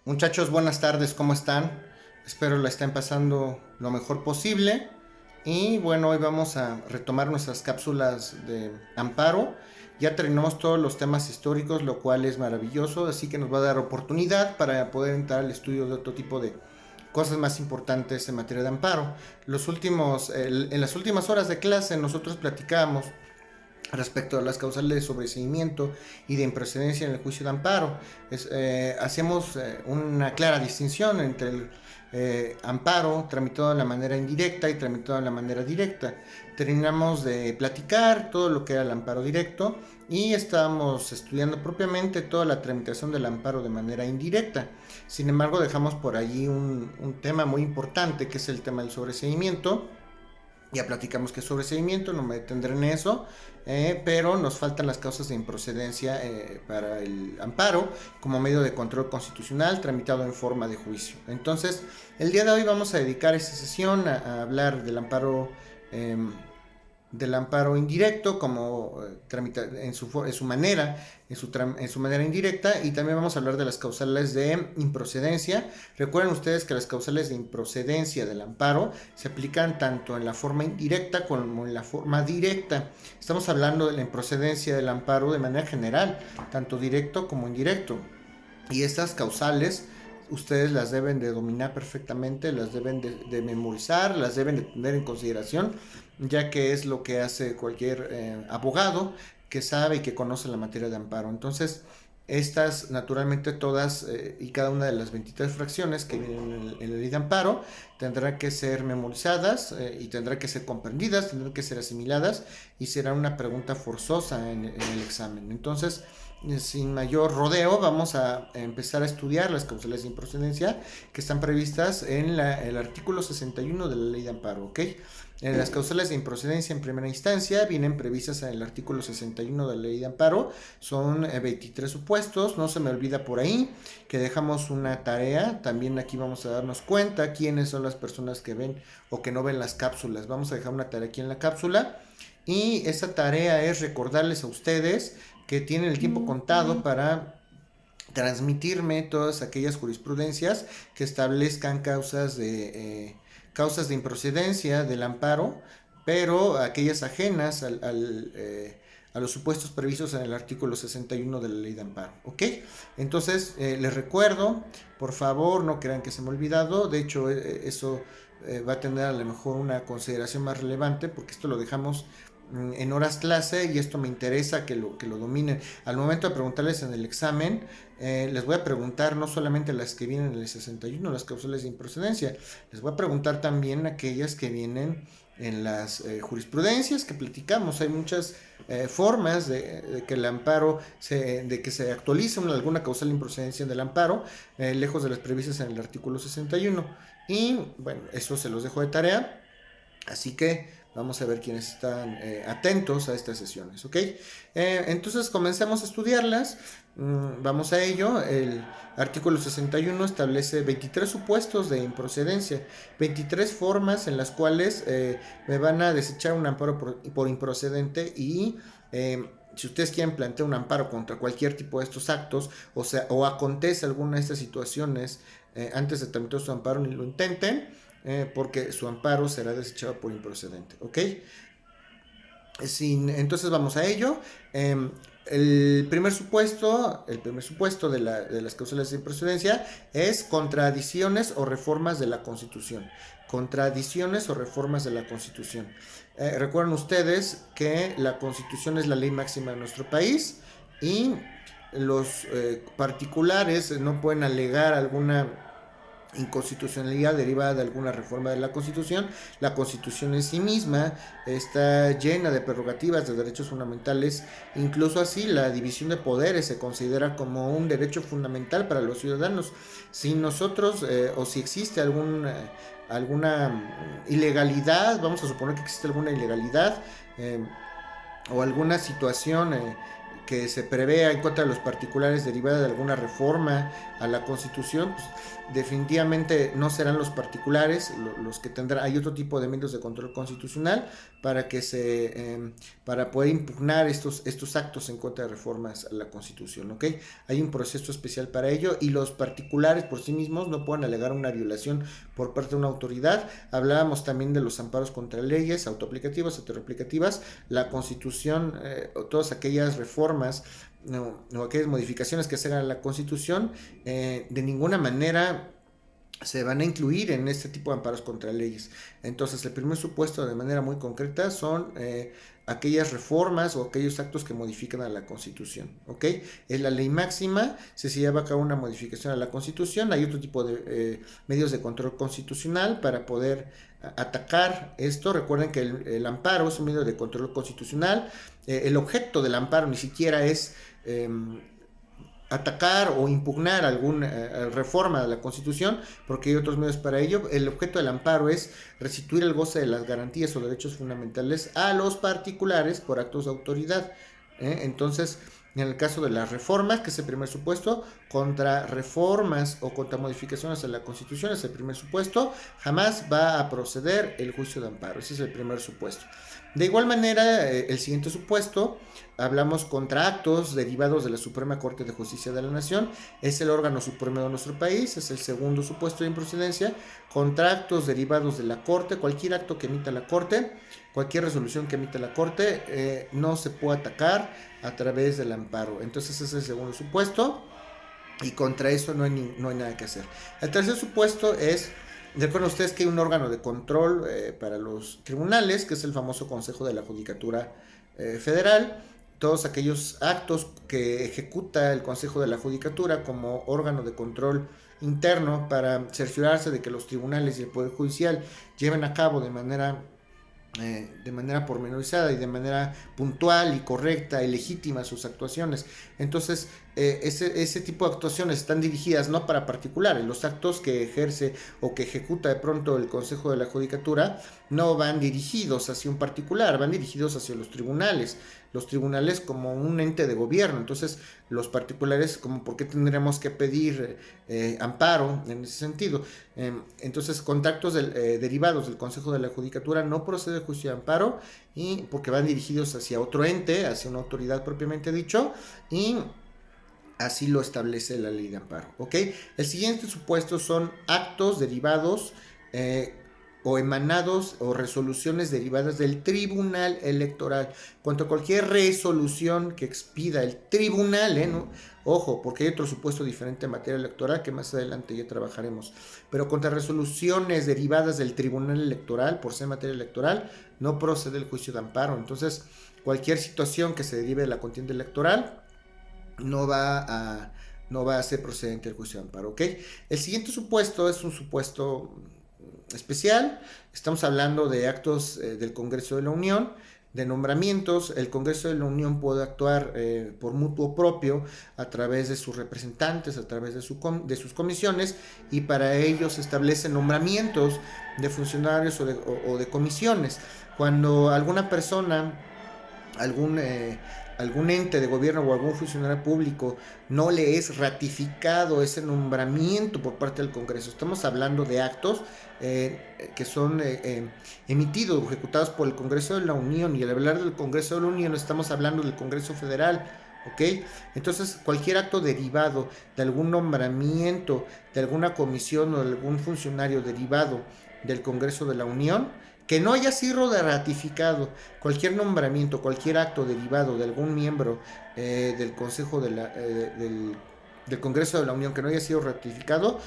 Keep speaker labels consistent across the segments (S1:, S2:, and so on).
S1: Muchachos, buenas tardes, ¿cómo están? Espero la estén pasando lo mejor posible. Y bueno, hoy vamos a retomar nuestras cápsulas de amparo. Ya terminamos todos los temas históricos, lo cual es maravilloso, así que nos va a dar oportunidad para poder entrar al estudio de otro tipo de cosas más importantes en materia de amparo. En las últimas horas de clase nosotros platicábamos respecto a las causales de sobreseimiento y de improcedencia en el juicio de amparo. Hacemos una clara distinción entre el amparo tramitado de la manera indirecta y tramitado de la manera directa. Terminamos de platicar todo lo que era el amparo directo y estábamos estudiando propiamente toda la tramitación del amparo de manera indirecta. Sin embargo, dejamos por allí un tema muy importante, que es el tema del sobreseimiento. Ya platicamos que es sobreseimiento, no me detendré en eso, pero nos faltan las causas de improcedencia para el amparo como medio de control constitucional tramitado en forma de juicio. Entonces, el día de hoy vamos a dedicar esta sesión a hablar eh, del amparo indirecto como en su manera, en su manera indirecta, y también vamos a hablar de las causales de improcedencia. Recuerden ustedes que las causales de improcedencia del amparo se aplican tanto en la forma indirecta como en la forma directa. Estamos hablando de la improcedencia del amparo de manera general, tanto directo como indirecto. Y estas causales ustedes las deben de dominar perfectamente, las deben de memorizar, las deben de tener en consideración, ya que es lo que hace cualquier abogado que sabe y que conoce la materia de amparo. Entonces, estas, naturalmente, todas y cada una de las 23 fracciones que vienen en la ley de amparo tendrán que ser memorizadas y tendrán que ser comprendidas, tendrán que ser asimiladas y será una pregunta forzosa en el examen. Entonces, sin mayor rodeo, vamos a empezar a estudiar las causales de improcedencia que están previstas en el artículo 61 de la ley de amparo, ¿ok? Las causales de improcedencia en primera instancia vienen previstas en el artículo 61 de la ley de amparo. Son 23 supuestos. No se me olvida por ahí que dejamos una tarea. También aquí vamos a darnos cuenta quiénes son las personas que ven o que no ven las cápsulas. Vamos a dejar una tarea aquí en la cápsula. Y esa tarea es recordarles a ustedes que tienen el tiempo contado para transmitirme todas aquellas jurisprudencias que establezcan causas de improcedencia del amparo, pero aquellas ajenas a los supuestos previstos en el artículo 61 de la ley de amparo, ¿ok? Entonces, les recuerdo, por favor, no crean que se me ha olvidado, de hecho, eso va a tener a lo mejor una consideración más relevante, porque esto lo dejamos en horas clase y esto me interesa que lo dominen. Al momento de preguntarles en el examen, les voy a preguntar no solamente las que vienen en el 61, las causales de improcedencia, les voy a preguntar también aquellas que vienen en las jurisprudencias que platicamos. Hay muchas formas de que el amparo, de que se actualice alguna causal de improcedencia del amparo, lejos de las previstas en el artículo 61. Y bueno, eso se los dejo de tarea. Así que vamos a ver quiénes están atentos a estas sesiones, ¿ok? Entonces comencemos a estudiarlas. Vamos a ello. El artículo 61 establece 23 supuestos de improcedencia, 23 formas en las cuales me van a desechar un amparo por improcedente y si ustedes quieren plantear un amparo contra cualquier tipo de estos actos, o acontece alguna de estas situaciones antes de tramitar su amparo, ni lo intenten, porque su amparo será desechado por improcedente, ¿ok? Entonces vamos a ello. El primer supuesto de las causales de improcedencia es contradicciones o reformas de la Constitución. Contradicciones o reformas de la Constitución. Recuerden ustedes que la Constitución es la ley máxima de nuestro país y los particulares no pueden alegar alguna inconstitucionalidad derivada de alguna reforma de la Constitución. La Constitución en sí misma está llena de prerrogativas de derechos fundamentales, incluso así la división de poderes se considera como un derecho fundamental para los ciudadanos. Si nosotros o si existe alguna ilegalidad, vamos a suponer que existe alguna ilegalidad o alguna situación que se prevea en contra de los particulares derivada de alguna reforma a la Constitución, pues, definitivamente no serán los particulares los que tendrán. Hay otro tipo de medios de control constitucional para que para poder impugnar estos actos en contra de reformas a la Constitución, ¿ok? Hay un proceso especial para ello y los particulares por sí mismos no pueden alegar una violación por parte de una autoridad. Hablábamos también de los amparos contra leyes autoaplicativas, heteroaplicativas. La Constitución, todas aquellas reformas o aquellas modificaciones que se hagan a la Constitución, de ninguna manera se van a incluir en este tipo de amparos contra leyes. Entonces, el primer supuesto, de manera muy concreta, son aquellas reformas o aquellos actos que modifican a la Constitución, ¿ok? Es la ley máxima, si se lleva a cabo una modificación a la Constitución, hay otro tipo de medios de control constitucional para poder atacar esto. Recuerden que el amparo es un medio de control constitucional. El objeto del amparo ni siquiera es atacar o impugnar alguna reforma de la Constitución, porque hay otros medios para ello. El objeto del amparo es restituir el goce de las garantías o derechos fundamentales a los particulares por actos de autoridad. Entonces, en el caso de las reformas, que es el primer supuesto, contra reformas o contra modificaciones a la Constitución, es el primer supuesto, jamás va a proceder el juicio de amparo. Ese es el primer supuesto. De igual manera, el siguiente supuesto, hablamos contra actos derivados de la Suprema Corte de Justicia de la Nación, es el órgano supremo de nuestro país, es el segundo supuesto de improcedencia. Contra actos derivados de la Corte, cualquier acto que emita la Corte, cualquier resolución que emita la Corte, no se puede atacar a través del amparo. Entonces ese es el segundo supuesto y contra eso no hay nada que hacer. El tercer supuesto es, recuerden ustedes que hay un órgano de control para los tribunales, que es el famoso Consejo de la Judicatura Federal. Todos aquellos actos que ejecuta el Consejo de la Judicatura como órgano de control interno para cerciorarse de que los tribunales y el Poder Judicial lleven a cabo de manera pormenorizada y de manera puntual y correcta y legítima sus actuaciones. Entonces, ese tipo de actuaciones están dirigidas no para particulares. Los actos que ejerce o que ejecuta de pronto el Consejo de la Judicatura no van dirigidos hacia un particular, van dirigidos hacia los tribunales como un ente de gobierno. Entonces, los particulares, como por qué tendríamos que pedir amparo en ese sentido. Entonces, contra actos derivados del Consejo de la Judicatura no procede el juicio de amparo, y porque van dirigidos hacia otro ente, hacia una autoridad propiamente dicho, y así lo establece la ley de amparo, ¿ok? El siguiente supuesto son actos derivados o emanados o resoluciones derivadas del Tribunal Electoral. Contra cualquier resolución que expida el tribunal, ¿no? Ojo, porque hay otro supuesto diferente en materia electoral que más adelante ya trabajaremos. Pero contra resoluciones derivadas del Tribunal Electoral, por ser materia electoral, no procede el juicio de amparo. Entonces, cualquier situación que se derive de la contienda electoral no va a ser procedente el juicio de amparo, ¿ok? El siguiente supuesto es un supuesto especial. Estamos hablando de actos del Congreso de la Unión, de nombramientos. El Congreso de la Unión puede actuar por mutuo propio a través de sus representantes, a través de sus comisiones, y para ello se establecen nombramientos de funcionarios o de comisiones. Cuando alguna persona, algún ente de gobierno o algún funcionario público no le es ratificado ese nombramiento por parte del Congreso, estamos hablando de actos que son emitidos o ejecutados por el Congreso de la Unión, y al hablar del Congreso de la Unión estamos hablando del Congreso Federal, ¿ok? Entonces, cualquier acto derivado de algún nombramiento de alguna comisión o de algún funcionario derivado del Congreso de la Unión que no haya sido ratificado, cualquier nombramiento, cualquier acto derivado de algún miembro del Consejo del Congreso de la Unión que no haya sido ratificado,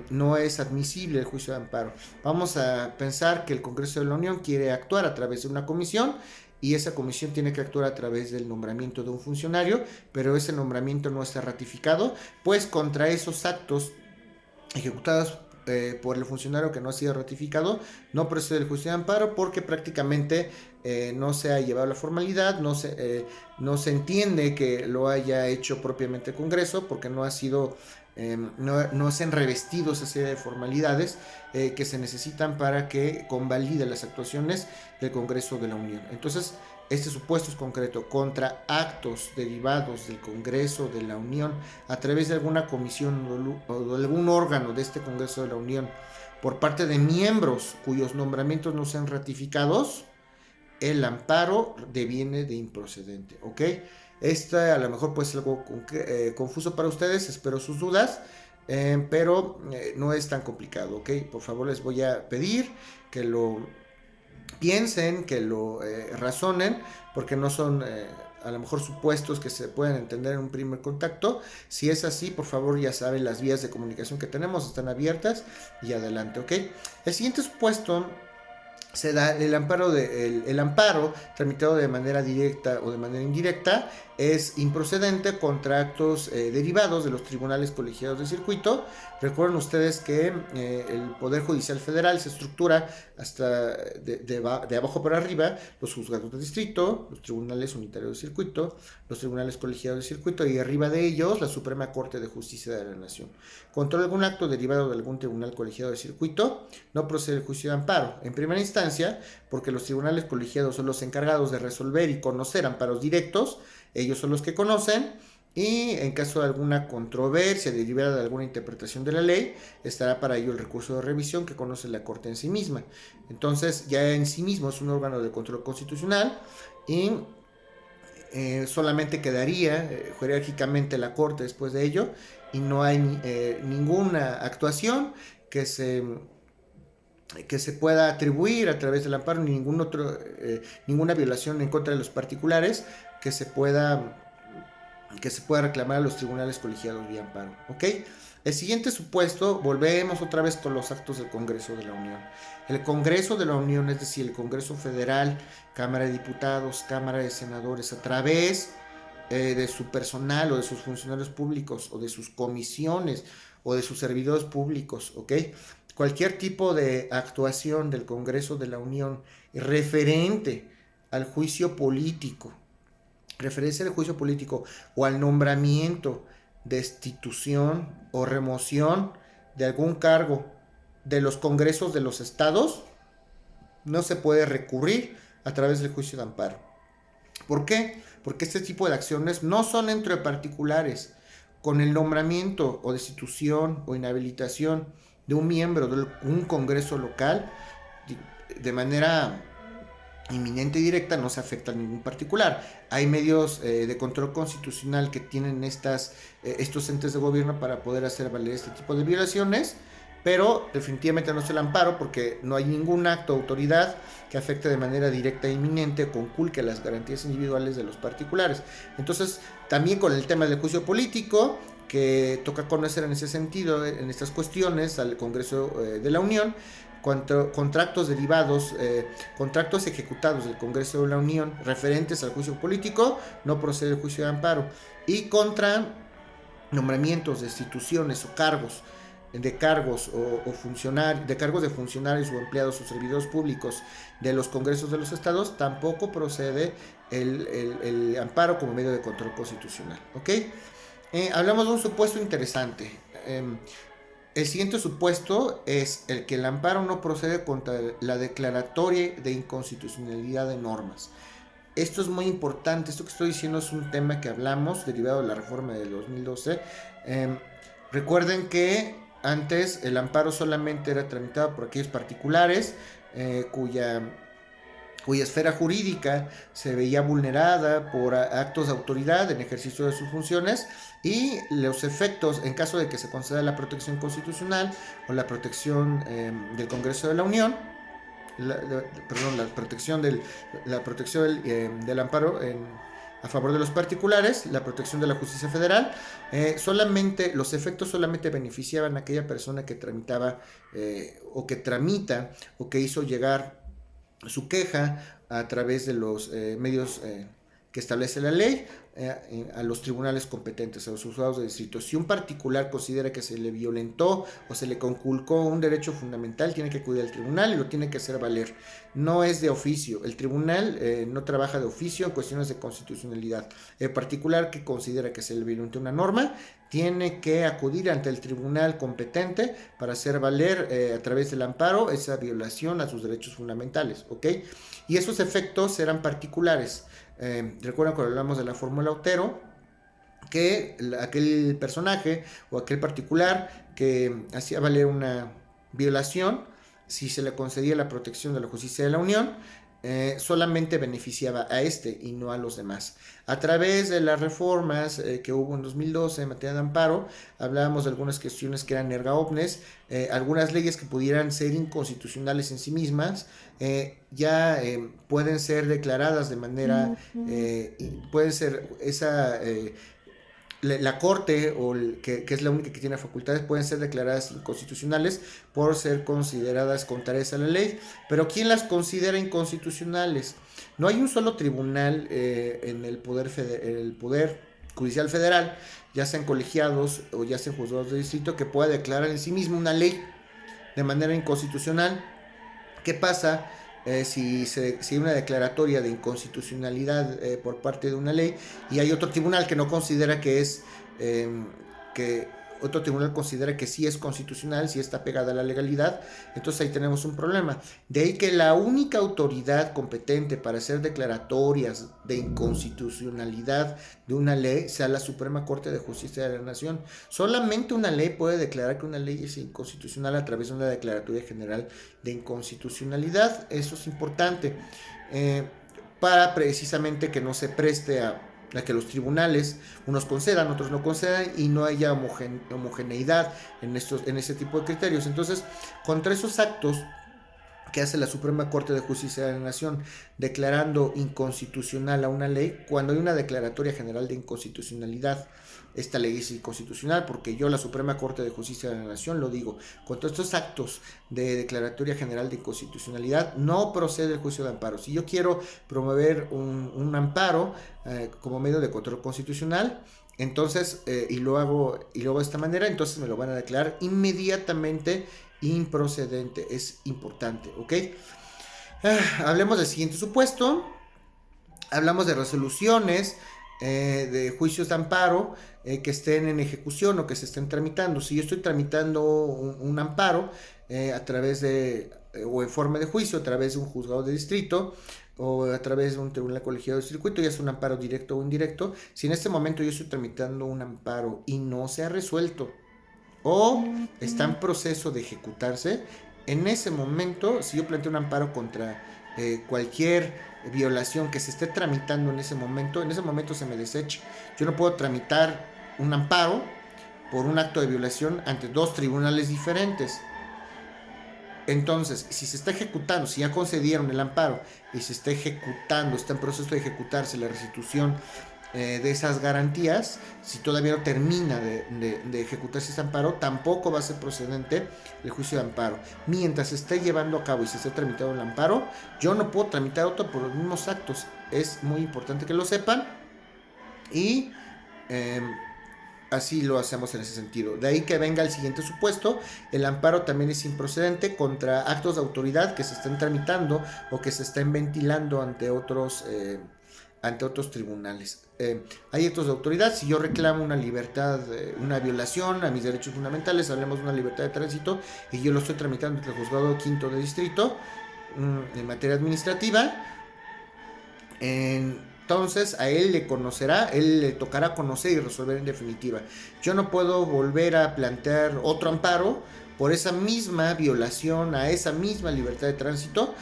S1: no es admisible el juicio de amparo. Vamos a pensar que el Congreso de la Unión quiere actuar a través de una comisión, y esa comisión tiene que actuar a través del nombramiento de un funcionario, pero ese nombramiento no está ratificado, pues contra esos actos ejecutados por el funcionario que no ha sido ratificado, no procede el juicio de amparo, porque prácticamente no se ha llevado la formalidad, no se entiende que lo haya hecho propiamente el Congreso, porque no ha sido no se han revestido esa serie de formalidades que se necesitan para que convalide las actuaciones del Congreso de la Unión. Entonces, este supuesto es concreto, contra actos derivados del Congreso de la Unión a través de alguna comisión o de algún órgano de este Congreso de la Unión por parte de miembros cuyos nombramientos no sean ratificados, el amparo deviene de improcedente, ¿ok? Esta a lo mejor puede ser algo confuso para ustedes, espero sus dudas, pero no es tan complicado, ¿ok? Por favor les voy a pedir que lo piensen, que lo razonen, porque no son a lo mejor supuestos que se pueden entender en un primer contacto. Si es así, por favor, ya saben, las vías de comunicación que tenemos están abiertas y adelante, ¿ok? El siguiente supuesto se da el amparo tramitado de manera directa o de manera indirecta es improcedente contra actos derivados de los tribunales colegiados de circuito. Recuerden ustedes que el Poder Judicial Federal se estructura hasta de abajo para arriba: los juzgados de distrito, los tribunales unitarios de circuito, los tribunales colegiados de circuito y arriba de ellos la Suprema Corte de Justicia de la Nación. Contra algún acto derivado de algún tribunal colegiado de circuito no procede el juicio de amparo. En primera instancia, porque los tribunales colegiados son los encargados de resolver y conocer amparos directos, ellos son los que conocen, y en caso de alguna controversia derivada de alguna interpretación de la ley, estará para ello el recurso de revisión que conoce la Corte en sí misma. Entonces, ya en sí mismo es un órgano de control constitucional y solamente quedaría jerárquicamente la Corte después de ello, y no hay ninguna actuación que se pueda atribuir a través del amparo, ni ninguna violación en contra de los particulares que se pueda reclamar a los tribunales colegiados vía amparo, ¿ok? El siguiente supuesto, volvemos otra vez con los actos del Congreso de la Unión. El Congreso de la Unión, es decir, el Congreso Federal, Cámara de Diputados, Cámara de Senadores, a través de su personal o de sus funcionarios públicos o de sus comisiones o de sus servidores públicos, ¿ok? Cualquier tipo de actuación del Congreso de la Unión referente al juicio político, o al nombramiento, destitución o remoción de algún cargo de los congresos de los estados, no se puede recurrir a través del juicio de amparo. ¿Por qué? Porque este tipo de acciones no son entre particulares. Con el nombramiento o destitución o inhabilitación de un miembro de un congreso local, de manera inminente y directa, no se afecta a ningún particular. Hay medios de control constitucional que tienen estos entes de gobierno para poder hacer valer este tipo de violaciones, pero definitivamente no es el amparo, porque no hay ningún acto de autoridad que afecte de manera directa e inminente o conculque las garantías individuales de los particulares. Entonces, también con el tema del juicio político, que toca conocer en ese sentido, en estas cuestiones, al Congreso de la Unión, contratos derivados, contratos ejecutados del Congreso de la Unión referentes al juicio político, no procede el juicio de amparo. Y contra nombramientos, destituciones o cargos de cargos de funcionarios o empleados o servidores públicos de los congresos de los estados, tampoco procede el amparo como medio de control constitucional, ¿ok? Hablamos de un supuesto interesante. El siguiente supuesto es el que el amparo no procede contra la declaratoria de inconstitucionalidad de normas. Esto es muy importante. Esto que estoy diciendo es un tema que hablamos derivado de la reforma del 2012. Recuerden que antes el amparo solamente era tramitado por aquellos particulares cuya esfera jurídica se veía vulnerada por actos de autoridad en ejercicio de sus funciones, y los efectos, en caso de que se conceda la protección constitucional o la protección del Congreso de la Unión, la protección del amparo a favor de los particulares, la protección de la justicia federal, los efectos solamente beneficiaban a aquella persona que tramitaba o que tramita o que hizo llegar su queja a través de los medios que establece la ley, a los tribunales competentes, a los juzgados de distrito. Si un particular considera que se le violentó o se le conculcó un derecho fundamental, tiene que acudir al tribunal y lo tiene que hacer valer. No es de oficio. El tribunal no trabaja de oficio en cuestiones de constitucionalidad. El particular que considera que se le violentó una norma tiene que acudir ante el tribunal competente para hacer valer a través del amparo esa violación a sus derechos fundamentales, ¿ok? Y esos efectos serán particulares. Recuerdan cuando hablamos de la fórmula Otero, que aquel personaje o aquel particular que hacía valer una violación, si se le concedía la protección de la justicia de la Unión, solamente beneficiaba a este y no a los demás. A través de las reformas que hubo en 2012 en materia de amparo, hablábamos de algunas cuestiones que eran erga omnes, algunas leyes que pudieran ser inconstitucionales en sí mismas, ya pueden ser declaradas de manera, pueden ser esa... la Corte, o que es la única que tiene facultades, pueden ser declaradas inconstitucionales por ser consideradas contrarias a la ley. Pero ¿quién las considera inconstitucionales? No hay un solo tribunal en el poder judicial federal, ya sean colegiados o ya sean juzgados de distrito, que pueda declarar en sí mismo una ley de manera inconstitucional. ¿Qué pasa si hay una declaratoria de inconstitucionalidad por parte de una ley y hay otro tribunal que no considera que es, que otro tribunal considera que sí es constitucional, sí está pegada a la legalidad? Entonces ahí tenemos un problema. De ahí que la única autoridad competente para hacer declaratorias de inconstitucionalidad de una ley sea la Suprema Corte de Justicia de la Nación. Solamente una ley puede declarar que una ley es inconstitucional a través de una declaratoria general de inconstitucionalidad. Eso es importante para precisamente que no se preste a que los tribunales, unos concedan, otros no concedan, y no haya homogeneidad en ese tipo de criterios. Entonces, contra esos actos que hace la Suprema Corte de Justicia de la Nación declarando inconstitucional a una ley, cuando hay una declaratoria general de inconstitucionalidad, esta ley es inconstitucional, porque yo, la Suprema Corte de Justicia de la Nación, lo digo. Contra estos actos de declaratoria general de inconstitucionalidad no procede el juicio de amparo. Si yo quiero promover un amparo como medio de control constitucional, entonces, y lo hago de esta manera, entonces me lo van a declarar inmediatamente improcedente. Es importante, ¿ok? Hablemos del siguiente supuesto. Hablamos de resoluciones de juicios de amparo que estén en ejecución o que se estén tramitando. Si yo estoy tramitando un amparo a través de, o en forma de juicio, a través de un juzgado de distrito o a través de un tribunal colegiado de circuito, ya es un amparo directo o indirecto. Si en este momento yo estoy tramitando un amparo y no se ha resuelto o está en proceso de ejecutarse, en ese momento, si yo planteo un amparo contra cualquier violación que se esté tramitando en ese momento se me desecha. Yo no puedo tramitar un amparo por un acto de violación ante dos tribunales diferentes. Entonces, si se está ejecutando, si ya concedieron el amparo y se está ejecutando, está en proceso de ejecutarse la restitución de esas garantías, si todavía no termina de ejecutarse ese amparo, tampoco va a ser procedente el juicio de amparo. Mientras se esté llevando a cabo y se esté tramitando el amparo, yo no puedo tramitar otro por los mismos actos. Es muy importante que lo sepan y así lo hacemos en ese sentido. De ahí que venga el siguiente supuesto: el amparo también es improcedente contra actos de autoridad que se estén tramitando o que se estén ventilando ante otros tribunales. Hay actos de autoridad. Si yo reclamo una libertad, una violación a mis derechos fundamentales, hablemos de una libertad de tránsito, y yo lo estoy tramitando ante el juzgado quinto de distrito en materia administrativa, entonces a él le tocará conocer y resolver en definitiva. Yo no puedo volver a plantear otro amparo por esa misma violación a esa misma libertad de tránsito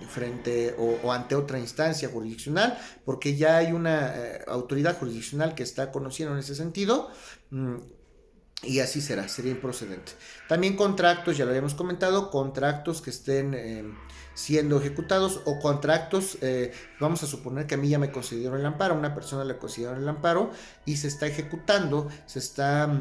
S1: frente o ante otra instancia jurisdiccional, porque ya hay una autoridad jurisdiccional que está conociendo en ese sentido, y así sería improcedente. También contratos, ya lo habíamos comentado, contratos que estén siendo ejecutados o contratos, vamos a suponer que a mí ya me concedieron el amparo, una persona le concedieron el amparo y se está ejecutando, se está...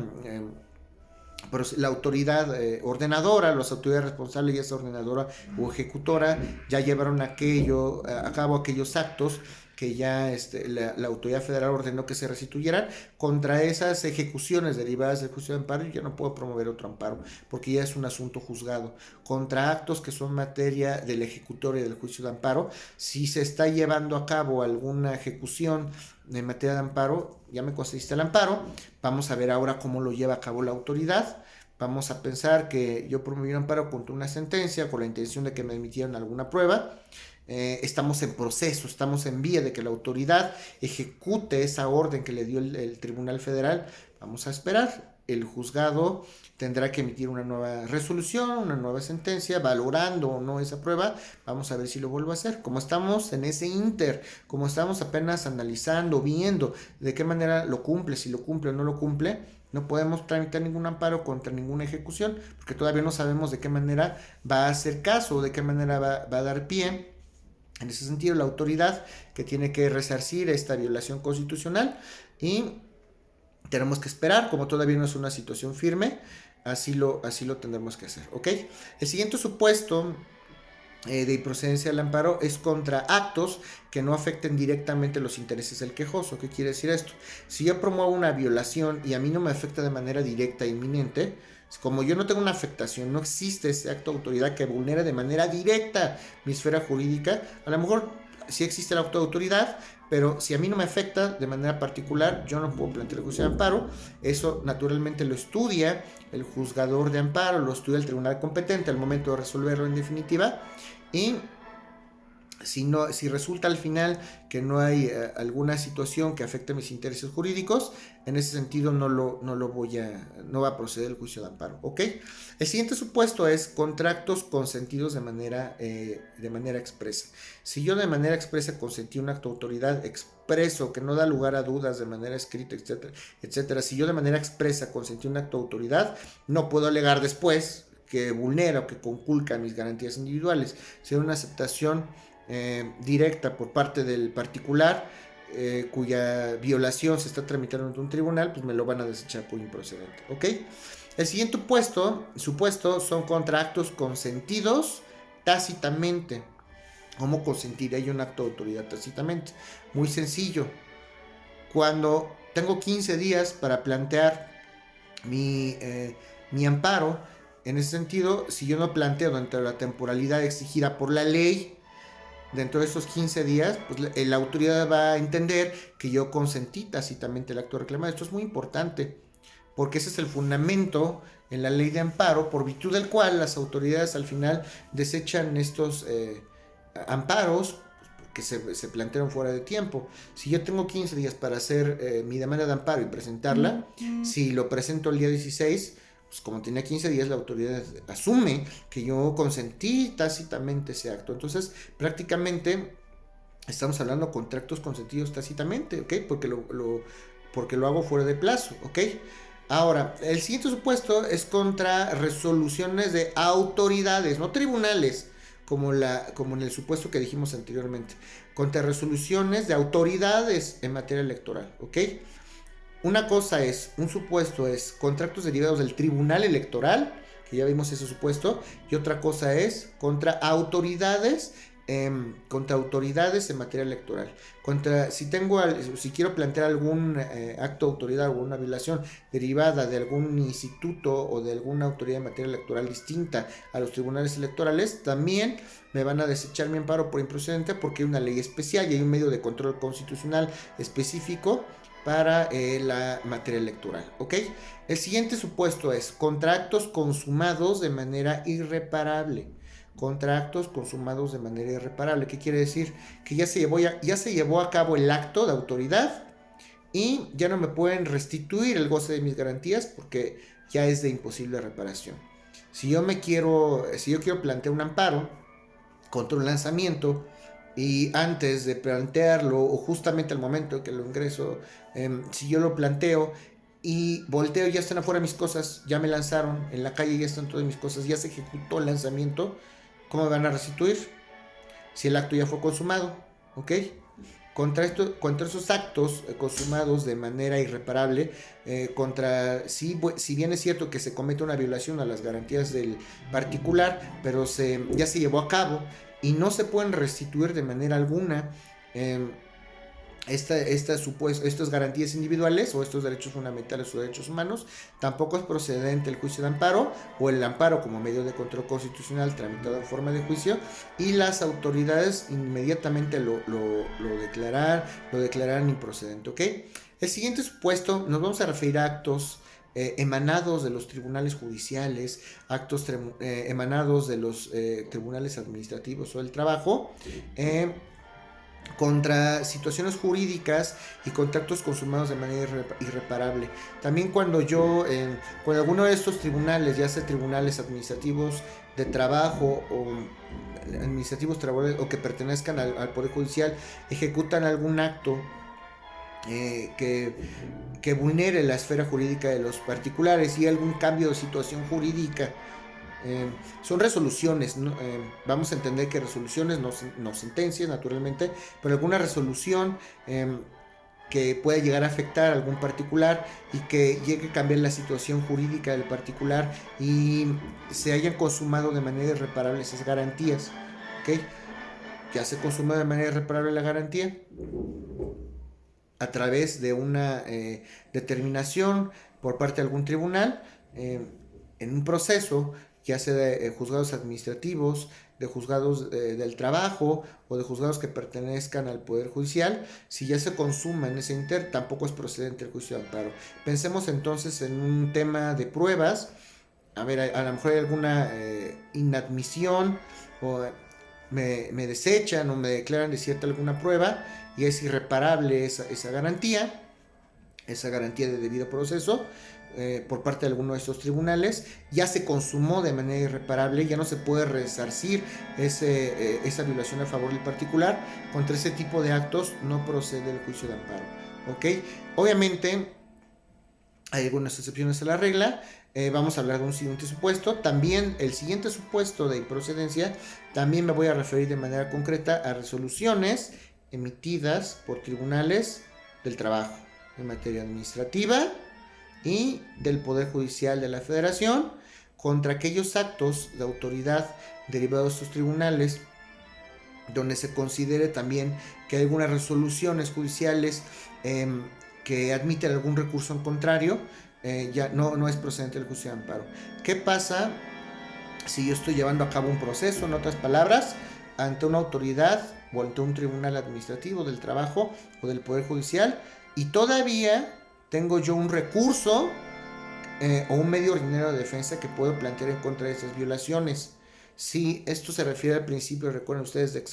S1: la autoridad ordenadora, las autoridades responsables, ya sea ordenadora o ejecutora, ya llevaron a cabo aquellos actos que ya la autoridad federal ordenó que se restituyeran. Contra esas ejecuciones derivadas del juicio de amparo, yo ya no puedo promover otro amparo, porque ya es un asunto juzgado. Contra actos que son materia del ejecutorio y del juicio de amparo, si se está llevando a cabo alguna ejecución en materia de amparo, ya me concediste el amparo, vamos a ver ahora cómo lo lleva a cabo la autoridad. Vamos a pensar que yo promoví un amparo contra una sentencia con la intención de que me emitieran alguna prueba. Estamos en proceso, estamos en vía de que la autoridad ejecute esa orden que le dio el Tribunal Federal. Vamos a esperar. El juzgado tendrá que emitir una nueva resolución, una nueva sentencia, valorando o no esa prueba. Vamos a ver si lo vuelvo a hacer. Como estamos en ese inter, como estamos apenas analizando, viendo de qué manera lo cumple, si lo cumple o no lo cumple, no podemos tramitar ningún amparo contra ninguna ejecución, porque todavía no sabemos de qué manera va a hacer caso, de qué manera va a dar pie. En ese sentido, la autoridad que tiene que resarcir esta violación constitucional, y tenemos que esperar, como todavía no es una situación firme, así lo tendremos que hacer, ¿ok? El siguiente supuesto de improcedencia del amparo es contra actos que no afecten directamente los intereses del quejoso. ¿Qué quiere decir esto? Si yo promuevo una violación y a mí no me afecta de manera directa e inminente, como yo no tengo una afectación, no existe ese acto de autoridad que vulnere de manera directa mi esfera jurídica, a lo mejor sí existe el acto de autoridad, pero si a mí no me afecta de manera particular, yo no puedo plantear el juicio de amparo. Eso naturalmente lo estudia el juzgador de amparo, lo estudia el tribunal competente al momento de resolverlo en definitiva, y si resulta al final que no hay alguna situación que afecte mis intereses jurídicos, en ese sentido no va a proceder el juicio de amparo, ¿ok? El siguiente supuesto es contra actos consentidos de manera expresa. Si yo de manera expresa consentí un acto de autoridad expreso que no da lugar a dudas de manera escrita, etcétera, etcétera, si yo de manera expresa consentí un acto de autoridad, no puedo alegar después que vulnera o que conculca mis garantías individuales. Si hay una aceptación directa por parte del particular cuya violación se está tramitando ante un tribunal, pues me lo van a desechar por improcedente, ¿ok? El siguiente supuesto son contra actos consentidos tácitamente. ¿Cómo consentiré yo un acto de autoridad tácitamente? Muy sencillo. Cuando tengo 15 días para plantear mi amparo, en ese sentido, si yo no planteo dentro de la temporalidad exigida por la ley, dentro de esos 15 días, pues la autoridad va a entender que yo consentí tácitamente el acto reclamado. Esto es muy importante, porque ese es el fundamento en la ley de amparo, por virtud del cual las autoridades al final desechan estos amparos que se plantearon fuera de tiempo. Si yo tengo 15 días para hacer mi demanda de amparo y presentarla, si lo presento el día 16, pues como tenía 15 días, la autoridad asume que yo consentí tácitamente ese acto. Entonces, prácticamente estamos hablando contra actos consentidos tácitamente, ¿ok? Porque lo hago fuera de plazo, ¿ok? Ahora, el siguiente supuesto es contra resoluciones de autoridades, no tribunales, como en el supuesto que dijimos anteriormente, contra resoluciones de autoridades en materia electoral, ¿ok? Una cosa es, un supuesto es contra actos derivados del Tribunal Electoral, que ya vimos ese supuesto, y otra cosa es contra autoridades en materia electoral. Si quiero plantear algún acto de autoridad o una violación derivada de algún instituto o de alguna autoridad en materia electoral distinta a los tribunales electorales, también me van a desechar mi amparo por improcedente, porque hay una ley especial y hay un medio de control constitucional específico para la materia electoral, ¿ok? El siguiente supuesto es contra actos consumados de manera irreparable. Contra actos consumados de manera irreparable. ¿Qué quiere decir? Que ya se llevó a cabo el acto de autoridad y ya no me pueden restituir el goce de mis garantías porque ya es de imposible reparación. Si yo quiero plantear un amparo contra un lanzamiento, y antes de plantearlo, o justamente al momento que lo ingreso, si yo lo planteo y volteo, ya están afuera mis cosas, ya me lanzaron, en la calle ya están todas mis cosas, ya se ejecutó el lanzamiento, ¿cómo me van a restituir? Si el acto ya fue consumado, ¿ok? Contra esos actos consumados de manera irreparable, si bien es cierto que se comete una violación a las garantías del particular, pero ya se llevó a cabo y no se pueden restituir de manera alguna, estas garantías individuales o estos derechos fundamentales o derechos humanos, tampoco es procedente el juicio de amparo o el amparo como medio de control constitucional tramitado en forma de juicio, y las autoridades inmediatamente lo declararán improcedente, ¿ok? El siguiente supuesto, nos vamos a referir a actos emanados de los tribunales judiciales, actos emanados de los tribunales administrativos o del trabajo, contra situaciones jurídicas y contratos consumados de manera irreparable. También cuando alguno de estos tribunales, ya sea tribunales administrativos de trabajo o administrativos o que pertenezcan al Poder Judicial, ejecutan algún acto que vulnere la esfera jurídica de los particulares y algún cambio de situación jurídica, son resoluciones, ¿no? Vamos a entender que resoluciones, no sentencias naturalmente, pero alguna resolución que pueda llegar a afectar a algún particular y que llegue a cambiar la situación jurídica del particular y se hayan consumado de manera irreparable esas garantías, ¿ok? Ya se consumó de manera irreparable la garantía a través de una determinación por parte de algún tribunal en un proceso, ya sea de juzgados administrativos, de juzgados del trabajo o de juzgados que pertenezcan al Poder Judicial. Si ya se consuma en ese inter, tampoco es procedente el juicio de amparo. Pensemos entonces en un tema de pruebas. A ver, a lo mejor hay alguna inadmisión o me desechan o me declaran desierta alguna prueba y es irreparable esa garantía de debido proceso por parte de alguno de estos tribunales, ya se consumó de manera irreparable, ya no se puede resarcir esa violación a favor del particular. Contra ese tipo de actos no procede el juicio de amparo, ¿ok? Obviamente hay algunas excepciones a la regla. Vamos a hablar de un siguiente supuesto. También el siguiente supuesto de improcedencia, también me voy a referir de manera concreta a resoluciones emitidas por tribunales del trabajo en materia administrativa y del Poder Judicial de la Federación contra aquellos actos de autoridad derivados de estos tribunales donde se considere también que hay algunas resoluciones judiciales que admiten algún recurso en contrario, ya no es procedente el juicio de amparo. ¿Qué pasa si yo estoy llevando a cabo un proceso, en otras palabras, ante una autoridad o ante un tribunal administrativo del trabajo o del Poder Judicial y todavía tengo yo un recurso o un medio ordinario de defensa que puedo plantear en contra de esas violaciones? Si esto se refiere al principio, recuerden ustedes, de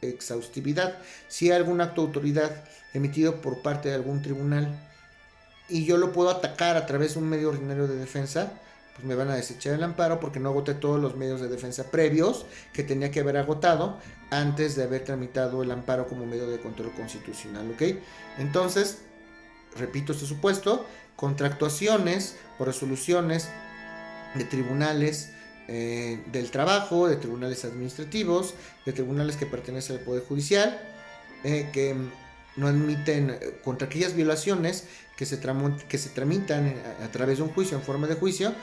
S1: exhaustividad. Si hay algún acto de autoridad emitido por parte de algún tribunal y yo lo puedo atacar a través de un medio ordinario de defensa, pues me van a desechar el amparo porque no agoté todos los medios de defensa previos que tenía que haber agotado antes de haber tramitado el amparo como medio de control constitucional, ¿ok? Entonces, repito este supuesto, contra actuaciones o resoluciones de tribunales del trabajo, de tribunales administrativos, de tribunales que pertenecen al Poder Judicial, que no admiten, contra aquellas violaciones que se tramitan a través de un juicio, en forma de juicio,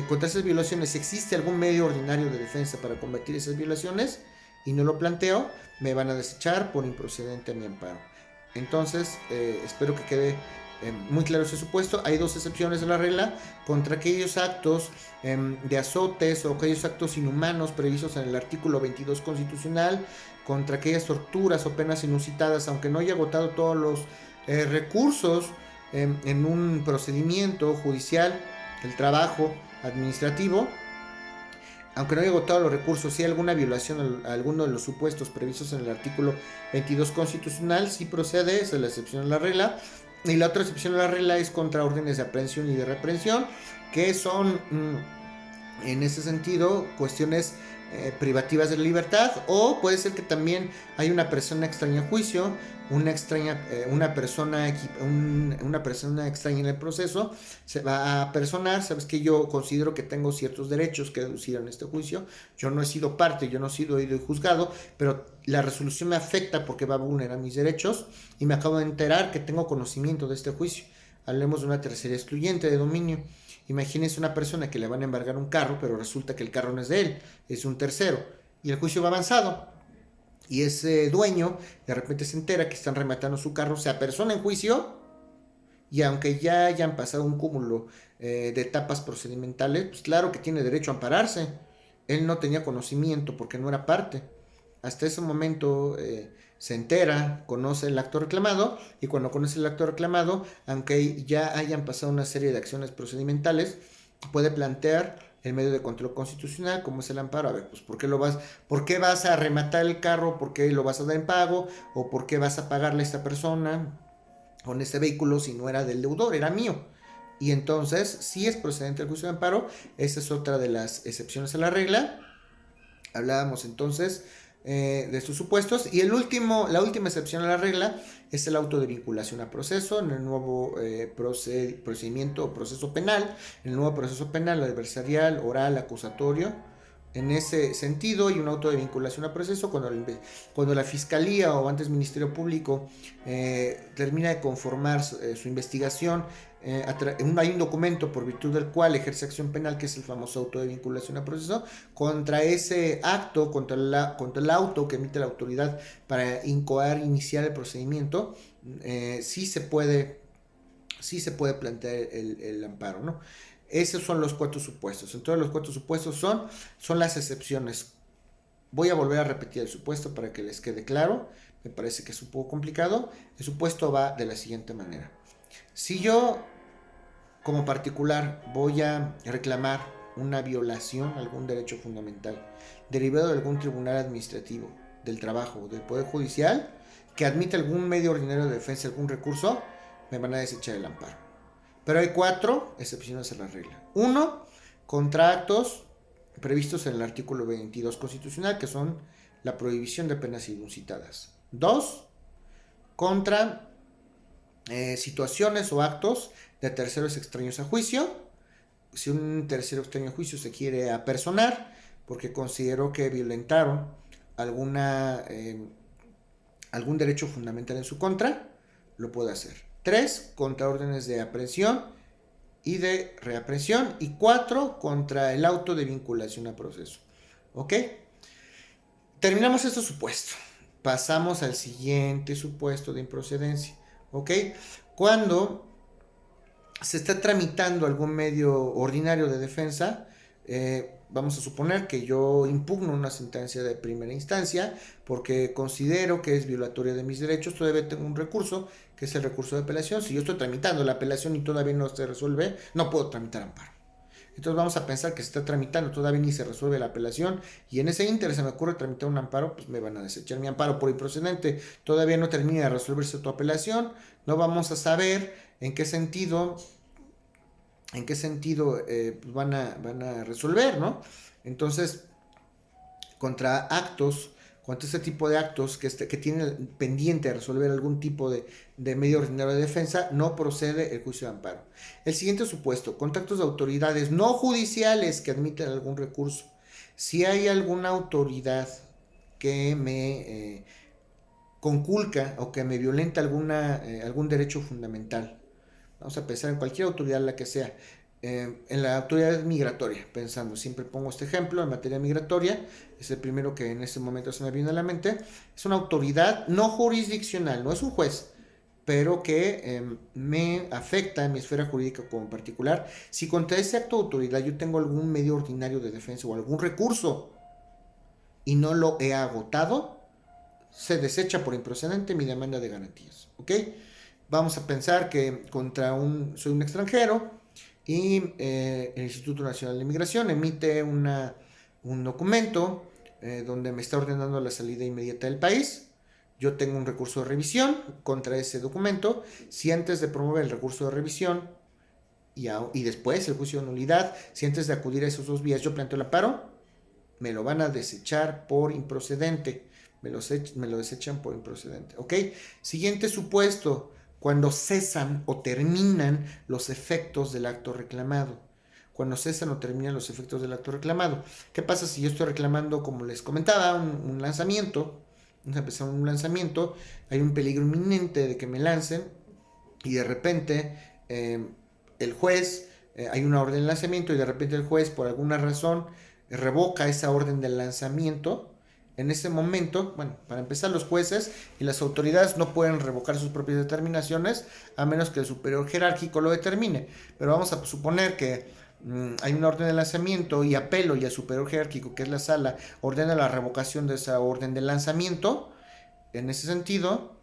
S1: contra esas violaciones, si existe algún medio ordinario de defensa para combatir esas violaciones y no lo planteo, me van a desechar por improcedente a mi amparo. Entonces, espero que quede muy claro ese supuesto. Hay dos excepciones de la regla: contra aquellos actos de azotes o aquellos actos inhumanos previstos en el artículo 22 constitucional, contra aquellas torturas o penas inusitadas, aunque no haya agotado todos los recursos en un procedimiento judicial, el trabajo administrativo, aunque no haya agotado los recursos, si hay alguna violación a alguno de los supuestos previstos en el artículo 22 constitucional, sí procede, esa es la excepción a la regla. Y la otra excepción a la regla es contra órdenes de aprehensión y de reprehensión, que son, en ese sentido, cuestiones privativas de la libertad, o puede ser que también hay una persona extraña a juicio, una persona extraña en el proceso, se va a personar. Sabes que yo considero que tengo ciertos derechos que deducir en este juicio, yo no he sido parte, yo no he sido oído y juzgado, pero la resolución me afecta porque va a vulnerar mis derechos y me acabo de enterar que tengo conocimiento de este juicio. Hablemos de una tercería excluyente de dominio. Imagínense una persona que le van a embargar un carro, pero resulta que el carro no es de él, es un tercero, y el juicio va avanzado. y ese dueño de repente se entera que están rematando su carro, se apersona en juicio y aunque ya hayan pasado un cúmulo de etapas procedimentales, pues claro que tiene derecho a ampararse. Él no tenía conocimiento porque no era parte. Hasta ese momento se entera, conoce el acto reclamado y cuando conoce el acto reclamado, aunque ya hayan pasado una serie de acciones procedimentales, puede plantear el medio de control constitucional, como es el amparo. A ver, pues ¿por qué vas a rematar el carro? ¿Por qué lo vas a dar en pago? ¿O por qué vas a pagarle a esta persona con este vehículo si no era del deudor, era mío? Y entonces, si es procedente el juicio de amparo, esa es otra de las excepciones a la regla. Hablábamos entonces de estos supuestos. Y la última excepción a la regla es el auto de vinculación a proceso en el nuevo procedimiento o proceso penal. En el nuevo proceso penal adversarial, oral, acusatorio. En ese sentido, hay un auto de vinculación a proceso cuando la Fiscalía o antes Ministerio Público termina de conformar su investigación. Hay un documento por virtud del cual ejerce acción penal, que es el famoso auto de vinculación a proceso. Contra ese acto, contra el auto que emite la autoridad para iniciar el procedimiento, sí se puede plantear el amparo, ¿no? Esos son los 4 supuestos. Entonces los 4 supuestos son las excepciones. Voy a volver a repetir el supuesto para que les quede claro. Me parece que es un poco complicado. El supuesto va de la siguiente manera. Si yo, como particular, voy a reclamar una violación a algún derecho fundamental derivado de algún tribunal administrativo, del trabajo, del Poder Judicial, que admite algún medio ordinario de defensa, algún recurso, me van a desechar el amparo. Pero hay 4 excepciones a la regla. 1, contra actos previstos en el artículo 22 constitucional, que son la prohibición de penas inunsitadas. 2, contra situaciones o actos de terceros extraños a juicio. Si un tercero extraño a juicio se quiere apersonar porque consideró que violentaron algún derecho fundamental en su contra, lo puede hacer. 3, contra órdenes de aprehensión y de reaprehensión. Y 4, contra el auto de vinculación a proceso. ¿Ok? Terminamos este supuesto. Pasamos al siguiente supuesto de improcedencia. ¿Ok? Cuando se está tramitando algún medio ordinario de defensa, vamos a suponer que yo impugno una sentencia de primera instancia porque considero que es violatoria de mis derechos. Todavía tengo un recurso, que es el recurso de apelación. Si yo estoy tramitando la apelación y todavía no se resuelve, no puedo tramitar amparo. Entonces vamos a pensar que se está tramitando, todavía ni se resuelve la apelación, y en ese ínter se me ocurre tramitar un amparo, pues me van a desechar mi amparo por improcedente. Todavía no termina de resolverse tu apelación, no vamos a saber en qué sentido van a resolver, ¿no? Entonces, contra este tipo de actos que tienen pendiente de resolver algún tipo de medio ordinario de defensa, no procede el juicio de amparo. El siguiente supuesto, contra actos de autoridades no judiciales que admiten algún recurso. Si hay alguna autoridad que me conculca o que me violenta algún derecho fundamental, vamos a pensar en cualquier autoridad, la que sea, en la autoridad migratoria, pensando, siempre pongo este ejemplo en materia migratoria, es el primero que en este momento se me viene a la mente. Es una autoridad no jurisdiccional, no es un juez, pero que me afecta en mi esfera jurídica como particular. Si contra ese acto de autoridad yo tengo algún medio ordinario de defensa o algún recurso y no lo he agotado, se desecha por improcedente mi demanda de garantías. ¿Ok? Vamos a pensar que soy un extranjero y el Instituto Nacional de Migración emite un documento donde me está ordenando la salida inmediata del país. Yo tengo un recurso de revisión contra ese documento. Si antes de promover el recurso de revisión y después el juicio de nulidad, si antes de acudir a esos 2 vías yo planteo el amparo, me lo van a desechar por improcedente. Me lo desechan por improcedente. ¿Ok? Siguiente supuesto, cuando cesan o terminan los efectos del acto reclamado. Cuando cesan o terminan los efectos del acto reclamado. ¿Qué pasa si yo estoy reclamando, como les comentaba, un lanzamiento? Vamos a empezar un lanzamiento, hay un peligro inminente de que me lancen y de repente el juez, hay una orden de lanzamiento y de repente el juez por alguna razón revoca esa orden del lanzamiento. en ese momento, bueno, para empezar, los jueces y las autoridades no pueden revocar sus propias determinaciones a menos que el superior jerárquico lo determine. Pero vamos a suponer que hay una orden de lanzamiento y apelo, y el superior jerárquico, que es la sala, ordena la revocación de esa orden de lanzamiento. En ese sentido,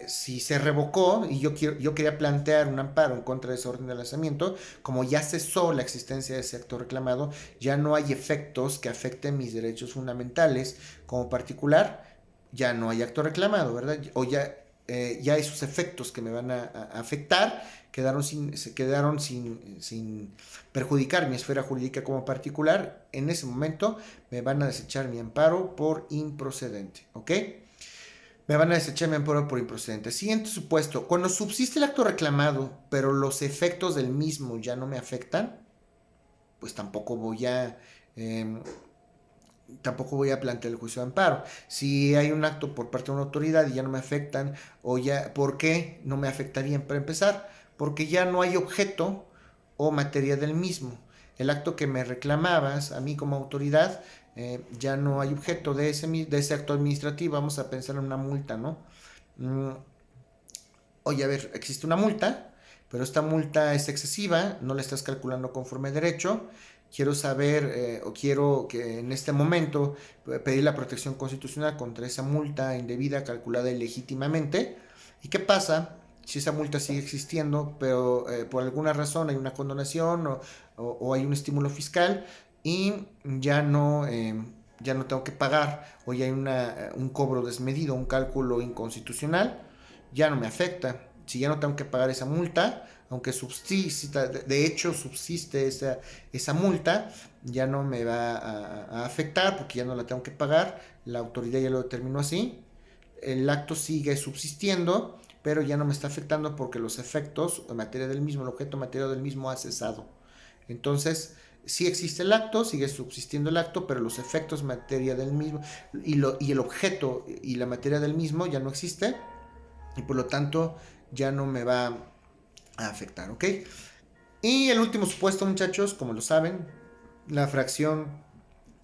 S1: si se revocó y yo quería plantear un amparo en contra de esa orden de lanzamiento, como ya cesó la existencia de ese acto reclamado, ya no hay efectos que afecten mis derechos fundamentales como particular, ya no hay acto reclamado, ¿verdad? O ya esos efectos que me van a afectar se quedaron sin perjudicar mi esfera jurídica como particular. En ese momento me van a desechar mi amparo por improcedente, ¿ok? Me van a desechar mi amparo por improcedente. Siguiente supuesto: cuando subsiste el acto reclamado, pero los efectos del mismo ya no me afectan, pues tampoco voy a plantear el juicio de amparo. Si hay un acto por parte de una autoridad y ya no me afectan, ¿por qué no me afectarían? Para empezar, porque ya no hay objeto o materia del mismo. El acto que me reclamabas a mí como autoridad, ya no hay objeto de ese acto administrativo. Vamos a pensar en una multa, ¿no? Oye, a ver, existe una multa, pero esta multa es excesiva, no la estás calculando conforme a derecho. Quiero saber, o quiero que en este momento pedir la protección constitucional contra esa multa indebida calculada ilegítimamente. ¿Y qué pasa si esa multa sigue existiendo, pero por alguna razón hay una condonación o hay un estímulo fiscal y ya no tengo que pagar, o ya hay un cobro desmedido, un cálculo inconstitucional? Ya no me afecta. Si ya no tengo que pagar esa multa, aunque de hecho subsiste esa multa, ya no me va a afectar porque ya no la tengo que pagar, la autoridad ya lo determinó así, el acto sigue subsistiendo, pero ya no me está afectando porque los efectos en materia del mismo, el objeto material del mismo ha cesado. Entonces, sí existe el acto, sigue subsistiendo el acto, pero los efectos en materia del mismo y el objeto y la materia del mismo ya no existe, y por lo tanto ya no me va a afectar, ¿ok? Y el último supuesto, muchachos, como lo saben, la fracción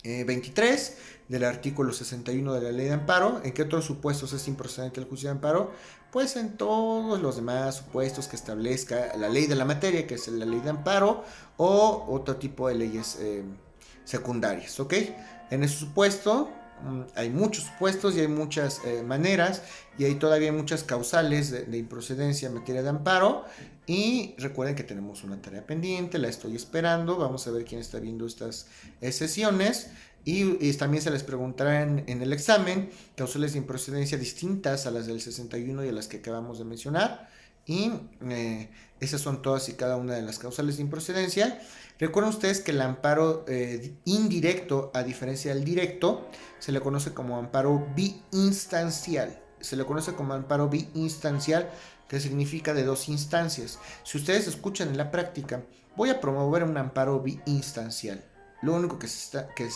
S1: 23 del artículo 61 de la ley de amparo. ¿En qué otros supuestos es improcedente el juicio de amparo? Pues en todos los demás supuestos que establezca la ley de la materia, que es la ley de amparo, o otro tipo de leyes secundarias, ¿ok? En ese supuesto hay muchos supuestos y hay muchas maneras, y hay todavía muchas causales de improcedencia en materia de amparo. Y recuerden que tenemos una tarea pendiente, la estoy esperando. Vamos a ver quién está viendo estas sesiones. Y también se les preguntará en el examen causales de improcedencia distintas a las del 61 y a las que acabamos de mencionar. Y esas son todas y cada una de las causales de improcedencia. Recuerden ustedes que el amparo indirecto, a diferencia del directo, se le conoce como amparo biinstancial. Que significa de dos instancias. Si ustedes escuchan en la práctica, voy a promover un amparo biinstancial. Lo único que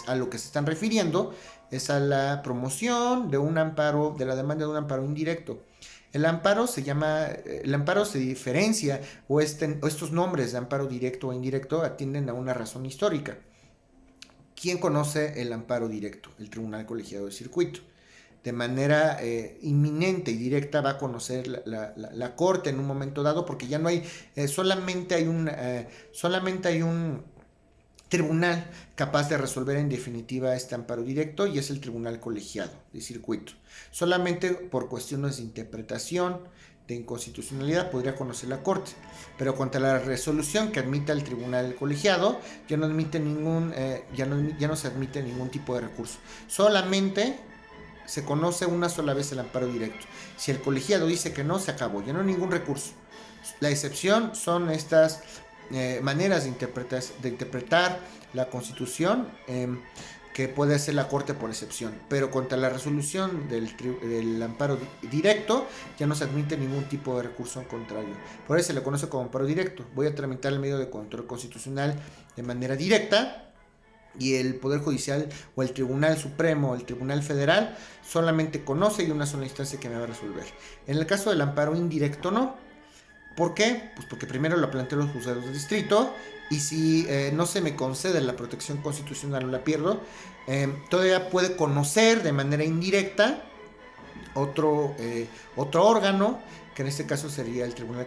S1: a lo que se están refiriendo es a la promoción de un amparo, de la demanda de un amparo indirecto. El amparo se diferencia, o estos nombres de amparo directo o indirecto atienden a una razón histórica. ¿Quién conoce el amparo directo? El Tribunal Colegiado de Circuito. De manera inminente y directa va a conocer la Corte en un momento dado, porque ya no hay, solamente hay un tribunal capaz de resolver en definitiva este amparo directo, y es el Tribunal Colegiado de Circuito. Solamente por cuestiones de interpretación, de inconstitucionalidad, podría conocer la Corte, pero contra la resolución que admita el Tribunal Colegiado ya no se admite ningún tipo de recurso. Solamente se conoce una sola vez el amparo directo. Si el colegiado dice que no, se acabó, ya no hay ningún recurso. La excepción son estas maneras de interpretar la Constitución, que puede hacer la Corte por excepción, pero contra la resolución del amparo directo ya no se admite ningún tipo de recurso en contrario. Por eso se le conoce como amparo directo. Voy a tramitar el medio de control constitucional de manera directa, y el Poder Judicial o el Tribunal Supremo o el Tribunal Federal solamente conoce y una sola instancia que me va a resolver. En el caso del amparo indirecto, no. ¿Por qué? Pues porque primero lo plantean los juzgados de distrito y si no se me concede la protección constitucional o la pierdo, todavía puede conocer de manera indirecta otro órgano, que en este caso sería el Tribunal